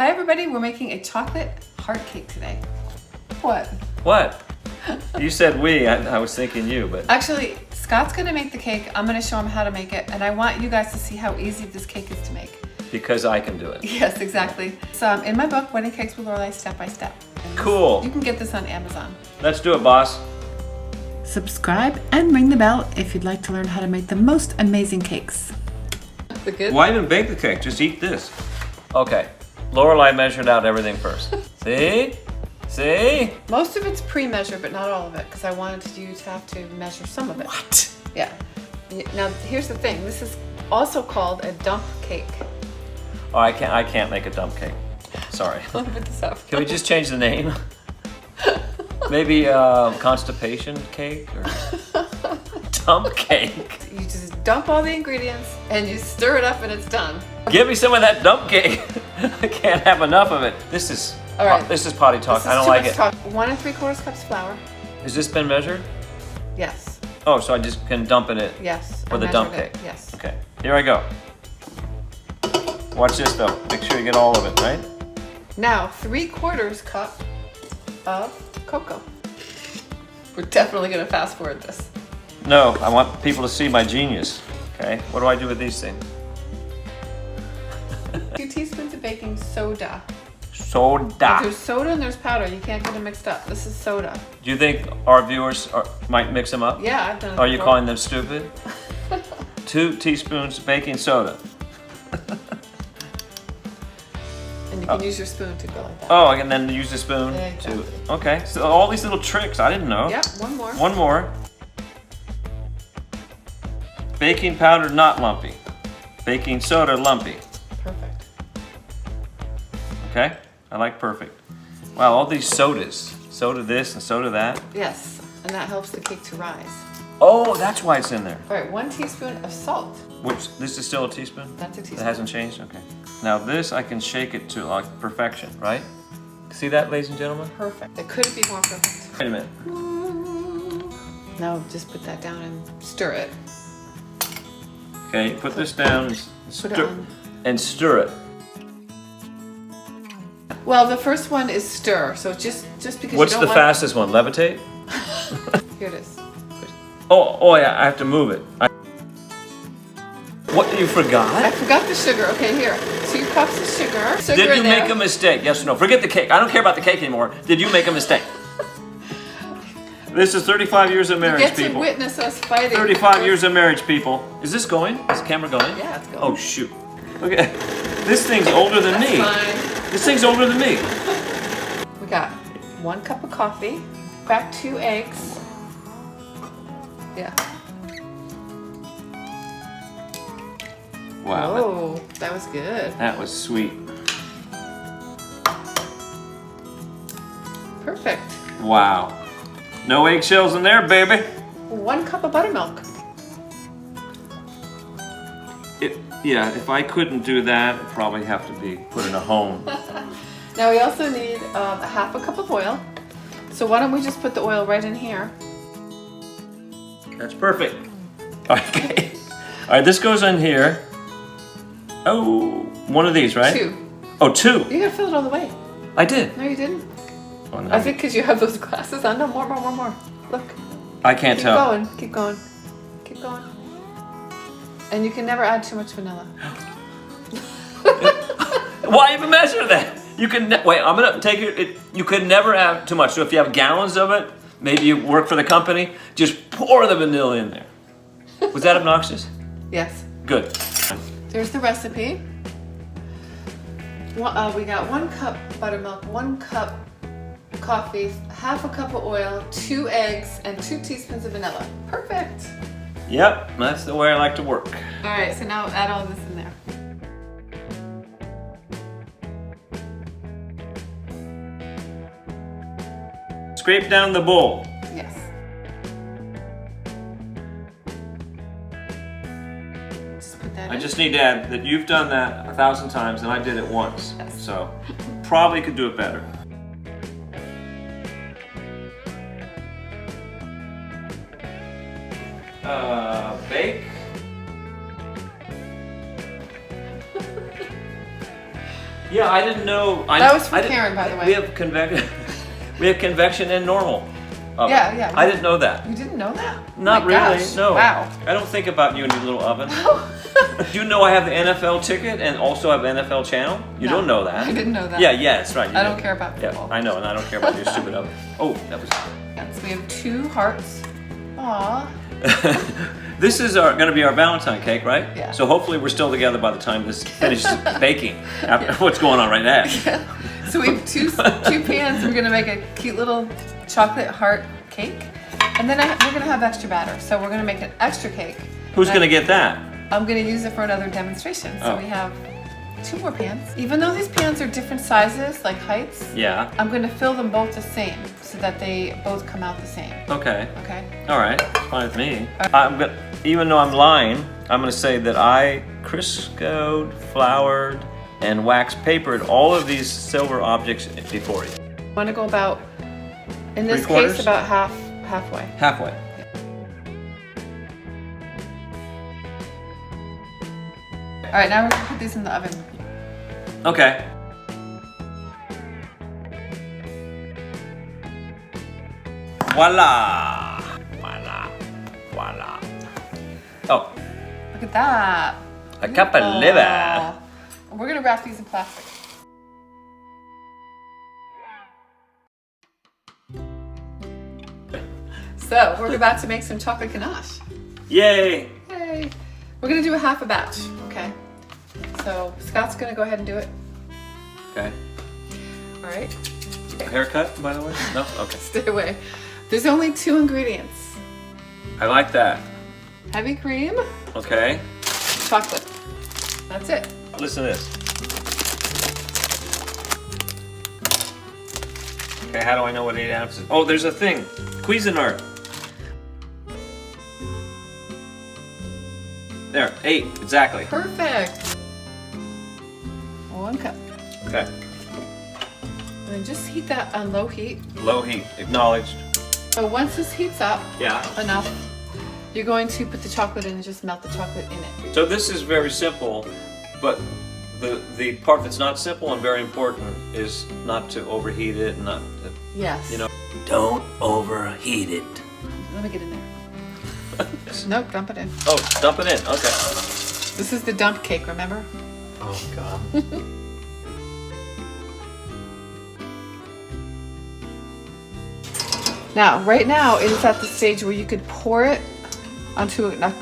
Hi everybody, we're making a chocolate heart cake today. What? What? You said we, I was thinking you, but... Actually, Scott's gonna make the cake. I'm gonna show him how to make it, and I want you guys to see how easy this cake is to make. Because I can do it. Yes, exactly. So in my book, Wedding Cakes with Lorelai, step by step. And Cool. You can get this on Amazon. Let's do it, boss. Subscribe and ring the bell if you'd like to learn how to make the most amazing cakes. The good? Why even bake the cake? Just eat this. Okay. Lorelai measured out everything first. See? See? Most of it's pre-measured, but not all of it, because I wanted you to have to measure some of it. What? Yeah. Now, here's the thing. This is also called a dump cake. Oh, I can't make a dump cake. Sorry. Let me put this up. Can we just change the name? Maybe constipation cake or dump cake. You just dump all the ingredients and you stir it up and it's done. Give me some of that dump cake. I can't have enough of it. This is All right. This is potty talk. This is I don't too like much it. talk. 1 3/4 cups flour. Has this been measured? Yes. Oh, so I just can dump in it Yes. with I a dump measured cake. it. Yes. Okay, here I go. Watch this though. Make sure you get all of it, right? Now, 3/4 cup of cocoa. We're definitely gonna fast forward this. No, I want people to see my genius. Okay, what do I do with these things? 2 teaspoons of baking soda. Soda. There's soda and there's powder. You can't get them mixed up. This is soda. Do you think our viewers might mix them up? Yeah, I've done it Are you before. calling them stupid? 2 teaspoons baking soda. And you can use your spoon to go like that. Oh, and then use the spoon Exactly. to. Okay, so all these little tricks I didn't know. Yep, one more. One more. Baking powder not lumpy. Baking soda lumpy. Perfect. Okay? I like perfect. Wow, all these sodas. Soda this and soda that. Yes, and that helps the cake to rise. Oh, that's why it's in there. All right, 1 teaspoon of salt. Which, this is still a teaspoon? That's a teaspoon. That hasn't changed? Okay. Now this, I can shake it to like perfection, right? See that, ladies and gentlemen? Perfect. It couldn't be more perfect. Wait a minute. Now just put that down and stir it. Okay, put this down and Put it stir, on. and stir it. Well, the first one is stir, so just because What's you the don't fastest one? Levitate? Here it is. Oh yeah, I have to move it. What, you I forgot? forgot the sugar. Okay, here. 2 cups of sugar. Sugar Did you in there. make a mistake? Yes or no? Forget the cake. I don't care about the cake anymore. Did you make a mistake? This is 35 years of marriage, Get to people. witness us fighting. 35 years of marriage, people. Is this going? Is the camera going? Yeah, it's going. Oh, shoot. Look at this thing's older than me. Fine. This thing's older than me. We got 1 cup of coffee. Crack 2 eggs. Yeah. Wow, Oh, that was good. that was sweet. Perfect. Wow. No eggshells in there, baby. 1 cup of buttermilk. Yeah, if I couldn't do that, it'd probably have to be put in a home. Now we also need a 1/2 cup of oil. So why don't we just put the oil right in here? That's perfect. Okay. All right, this goes in here. Oh, one of these, right? 2. Oh, 2. You gotta fill it all the way. I did. No, you didn't. Oh, no. I think because you have those glasses on. No, more. Look. I can't Keep tell. going. Keep going. Keep going. And you can never add too much vanilla. Why even measure that? You can wait. I'm gonna take it. You could never have too much. So if you have gallons of it, maybe you work for the company. Just pour the vanilla in there. Was that obnoxious? Yes. Good. There's the recipe. We got 1 cup buttermilk, 1 cup coffee, 1/2 cup of oil, 2 eggs, and 2 teaspoons of vanilla. Perfect. Yep, that's the way I like to work. All right, so now add all this in there. Scrape down the bowl. Yes. Just put that I in. just need to add that you've done that 1,000 times and I did it once. Yes. So probably could do it better. Bake. Yeah, I didn't know. That was for Karen, by the way. We have convection. We have convection and normal. Oven. Yeah. I didn't know that. You didn't know that? Not My really. gosh. No. Wow. I don't think about you in your little oven. Do you know I have the NFL ticket and also have NFL channel? You No, don't know that. I didn't know that. Yeah, that's right. I don't care about Yeah, football. I know, and I don't care about your stupid oven. Oh, that was. So we have 2 hearts. Aw. This is going to be our Valentine cake, right? Yeah. So hopefully we're still together by the time this finishes baking. After what's going on right now? So we have two pans. We're gonna make a cute little chocolate heart cake, and then we're gonna have extra batter. So we're gonna make an extra cake. Who's going to get that? I'm gonna use it for another demonstration. So Oh. we have 2 more pans. Even though these pans are different sizes, like heights, Yeah. I'm gonna fill them both the same so that they both come out the same. Okay. Okay. All right. Fine with me. Even though I'm lying, I'm going to say that I Criscoed, floured, and wax papered all of these silver objects before you. Want to go about, in this 3/4? case, about halfway. Halfway. All right, now we're gonna put these in the oven. Okay. Voila! Voila! Voila! Oh, Look at that. I can't believe it. Oh. We're gonna wrap these in plastic. So we're about to make some chocolate ganache. Yay! Yay! We're gonna do a half a batch, okay? So Scott's gonna go ahead and do it. Okay. All right. Haircut, by the way? No? Okay. Stay away. There's only 2 ingredients: I like that. heavy cream, Okay. chocolate. That's it. Listen to this. Okay, how do I know what 8 ounces? Oh, there's a thing. Cuisinart. There, 8, exactly. Perfect. 1 cup. Okay. And then just heat that on low heat. Low heat, acknowledged. So once this heats up Yeah. enough, you're going to put the chocolate in and just melt the chocolate in it. So this is very simple, but the part that's not simple and very important is not to overheat it and not to, Yes. you know. Don't overheat it. Let me get in there. Nope, dump it in. Oh, dump it in. Okay. This is the dump cake, remember? Oh God. Now, right now, it is at the stage where you could pour it onto a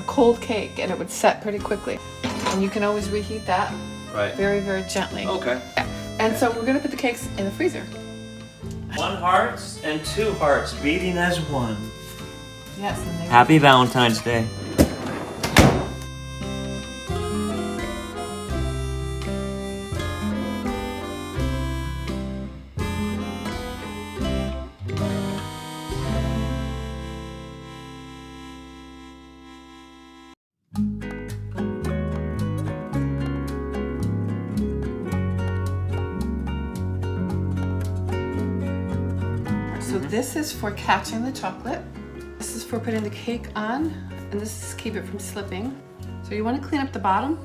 cold cake and it would set pretty quickly. And you can always reheat that Right. very, very gently. Okay. And so we're gonna put the cakes in the freezer. 1 heart and 2 hearts beating as one. Yes, and they Happy Valentine's Day. So this is for catching the chocolate. This is for putting the cake on, and this is keep it from slipping. So you want to clean up the bottom.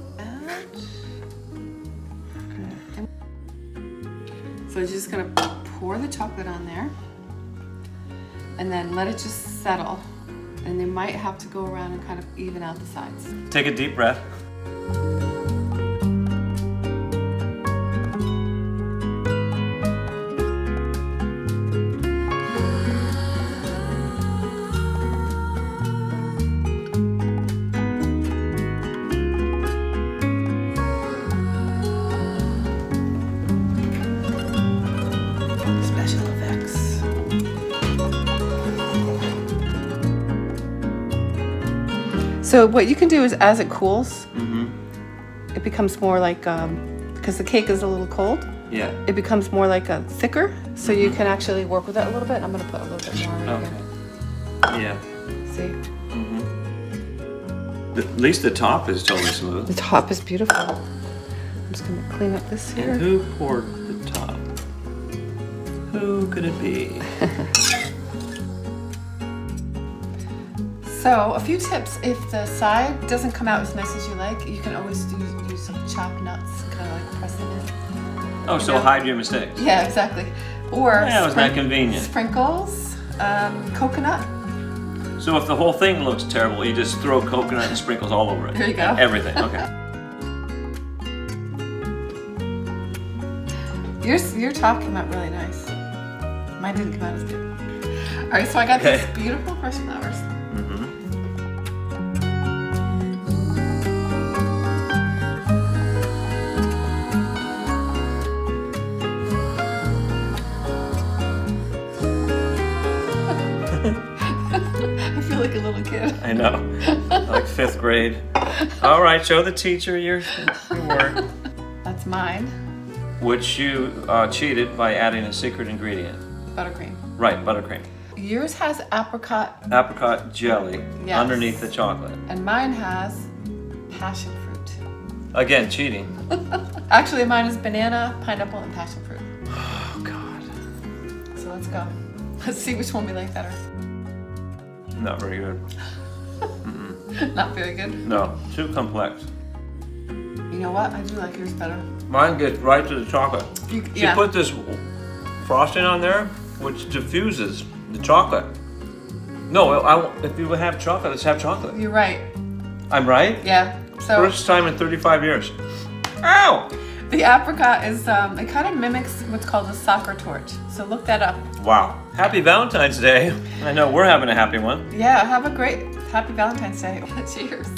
So you're just gonna pour the chocolate on there, and then let it just settle. And they might have to go around and kind of even out the sides. Take a deep breath. Special effects. So what you can do is, as it cools, it becomes more like, because the cake is a little cold, Yeah. it becomes more like a thicker, so you can actually work with it a little bit. I'm gonna put a little bit more right Okay. Yeah. here. See? At least the top is totally smooth. The top is beautiful. I'm just gonna clean up this And here. who poured the top? Who could it be? So a few tips: if the side doesn't come out as nice as you like, you can always use some chopped nuts, kind of like press them in. Oh, so hide your mistakes. Yeah, exactly. Or Yeah, it was that convenient. Sprinkles, coconut. So if the whole thing looks terrible, you just throw coconut and sprinkles all over it. There you go. Everything. Okay. Your top came out really nice. Mine didn't come out as good. All right, so I got Okay. these beautiful crushed flowers. I feel like a little kid. I know. Like 5th grade. All right, show the teacher your work. That's mine. Which you cheated by adding a secret ingredient. Buttercream. Right, buttercream. Yours has apricot, Apricot jelly Yes. underneath the chocolate. and mine has passion fruit. Again, cheating. Actually, mine is banana, pineapple, and passion fruit. Oh, God. So let's go. Let's see which one we like better. Not very good. Not very good. No, too complex. You know what? I do like yours better. Mine gets right to the chocolate. You, She yeah. put this frosting on there, which diffuses the chocolate. No, if you have chocolate, let's have chocolate. You're right. I'm right? Yeah. So First time in 35 years. Ow! the apricot is it kind of mimics what's called a soccer torch. So look that up. Wow. Happy Valentine's Day. I know we're having a happy one. Yeah. Have a great happy Valentine's Day. Cheers.